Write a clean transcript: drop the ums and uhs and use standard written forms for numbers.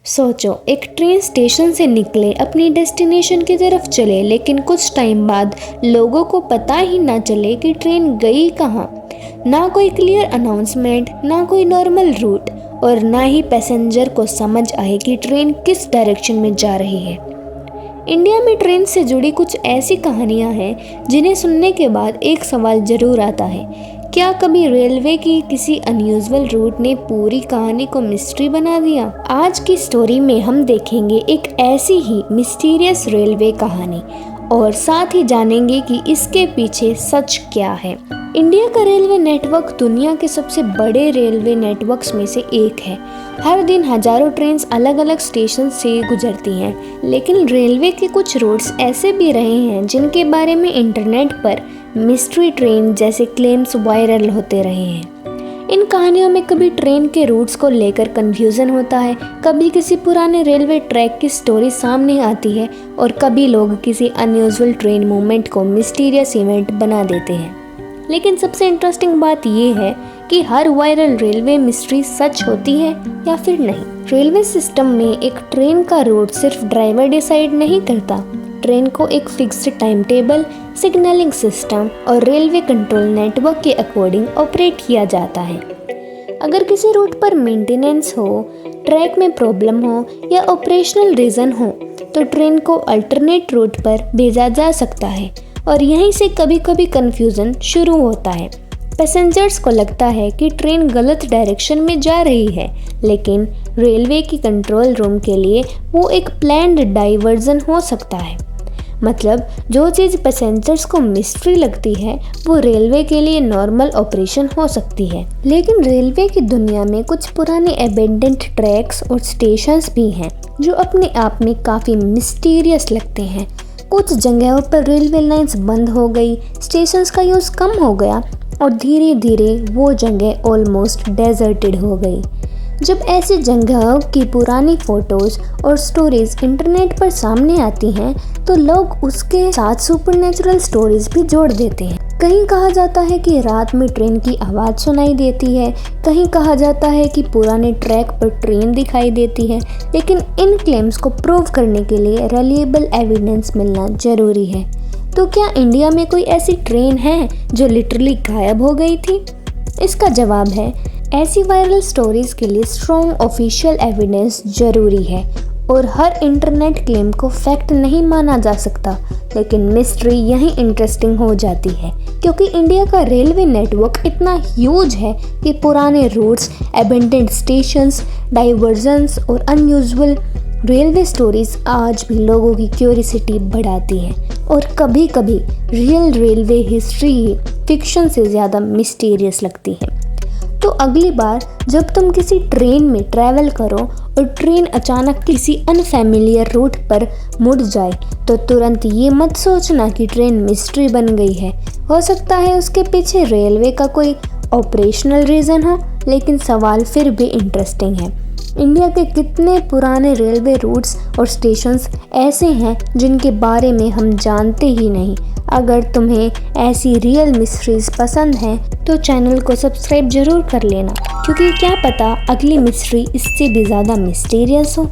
सोचो, एक train station से निकले, अपनी डेस्टिनेशन की तरफ चले, लेकिन कुछ टाइम बाद लोगों को पता ही ना चले कि ट्रेन गई कहाँ। ना कोई क्लियर अनाउंसमेंट, ना कोई नॉर्मल रूट, और ना ही पैसेंजर को समझ आए कि ट्रेन किस डायरेक्शन में जा रही है। इंडिया में ट्रेन से जुड़ी कुछ ऐसी कहानियां हैं जिन्हें सुनने के बाद एक सवाल जरूर आता है, क्या कभी रेलवे की किसी अनयूजुअल रूट ने पूरी कहानी को मिस्ट्री बना दिया? आज की स्टोरी में हम देखेंगे एक ऐसी ही मिस्टीरियस रेलवे कहानी और साथ ही जानेंगे कि इसके पीछे सच क्या है। इंडिया का रेलवे नेटवर्क दुनिया के सबसे बड़े रेलवे नेटवर्क्स में से एक है। हर दिन हजारों ट्रेन अलग अलग स्टेशन से गुजरती हैं, लेकिन रेलवे के कुछ रूट्स ऐसे भी रहे हैं जिनके बारे में इंटरनेट पर मिस्ट्री ट्रेन जैसे क्लेम्स वायरल होते रहे हैं। इन कहानियों में कभी ट्रेन के रूट्स को लेकर कंफ्यूजन होता है, कभी किसी पुराने रेलवे ट्रैक की स्टोरी सामने आती है और कभी लोग किसी अनयूजुअल ट्रेन मूवमेंट को मिस्टीरियस इवेंट बना देते हैं। लेकिन सबसे इंटरेस्टिंग बात यह है कि हर वायरल रेलवे मिस्ट्री सच होती है या फिर नहीं। रेलवे सिस्टम में एक ट्रेन का रूट सिर्फ ड्राइवर डिसाइड नहीं करता। ट्रेन को एक fixed time table, signalling system और रेलवे कंट्रोल नेटवर्क के अकॉर्डिंग ऑपरेट किया जाता है। अगर किसी रूट पर मेंटेनेंस हो, ट्रैक में प्रॉब्लम हो या ऑपरेशनल रीज़न हो तो ट्रेन को अल्टरनेट रूट पर भेजा जा सकता है और यहीं से कभी कभी कन्फ्यूज़न शुरू होता है। पैसेंजर्स को लगता है कि ट्रेन गलत डायरेक्शन में जा रही है, लेकिन रेलवे की कंट्रोल रूम के लिए वो एक प्लान्ड डाइवर्जन हो सकता है। मतलब जो चीज़ पैसेंजर्स को मिस्ट्री लगती है वो रेलवे के लिए नॉर्मल ऑपरेशन हो सकती है। लेकिन रेलवे की दुनिया में कुछ पुराने एबेंडेंट ट्रैक्स और स्टेशंस भी हैं जो अपने आप में काफ़ी मिस्टीरियस लगते हैं। कुछ जगहों पर रेलवे लाइंस बंद हो गई, स्टेशंस का यूज़ कम हो गया और धीरे धीरे वो जगह ऑलमोस्ट डेजर्टेड हो गई। जब ऐसी जगहों की पुरानी फ़ोटोज़ और स्टोरीज़ इंटरनेट पर सामने आती हैं तो लोग उसके साथ सुपरनेचुरल स्टोरीज़ भी जोड़ देते हैं। कहीं कहा जाता है कि रात में ट्रेन की आवाज़ सुनाई देती है, कहीं कहा जाता है कि पुराने ट्रैक पर ट्रेन दिखाई देती है, लेकिन इन क्लेम्स को प्रूव करने के लिए रिलायबल एविडेंस मिलना ज़रूरी है। तो क्या इंडिया में कोई ऐसी ट्रेन है जो लिटरली गायब हो गई थी? इसका जवाब है, ऐसी वायरल स्टोरीज के लिए स्ट्रॉन्ग ऑफिशियल एविडेंस जरूरी है और हर इंटरनेट क्लेम को फैक्ट नहीं माना जा सकता। लेकिन मिस्ट्री यहीं इंटरेस्टिंग हो जाती है क्योंकि इंडिया का रेलवे नेटवर्क इतना ह्यूज है कि पुराने रूट्स, एबेंडेंट स्टेशंस, डाइवर्जन्स और अनयूजुअल रेलवे स्टोरीज आज भी लोगों की क्यूरियोसिटी बढ़ाती हैं और कभी कभी रियल रेलवे हिस्ट्री फिक्शन से ज़्यादा मिस्टीरियस लगती है। तो अगली बार जब तुम किसी ट्रेन में ट्रैवल करो और ट्रेन अचानक किसी अनफैमिलियर रूट पर मुड़ जाए तो तुरंत ये मत सोचना कि ट्रेन मिस्ट्री बन गई है। हो सकता है उसके पीछे रेलवे का कोई ऑपरेशनल रीज़न हो, लेकिन सवाल फिर भी इंटरेस्टिंग है। इंडिया के कितने पुराने रेलवे रूट्स और स्टेशंस ऐसे हैं जिनके बारे में हम जानते ही नहीं। अगर तुम्हें ऐसी रियल मिस्ट्रीज पसंद हैं तो चैनल को सब्सक्राइब जरूर कर लेना, क्योंकि क्या पता अगली मिस्ट्री इससे भी ज़्यादा मिस्टीरियस हो।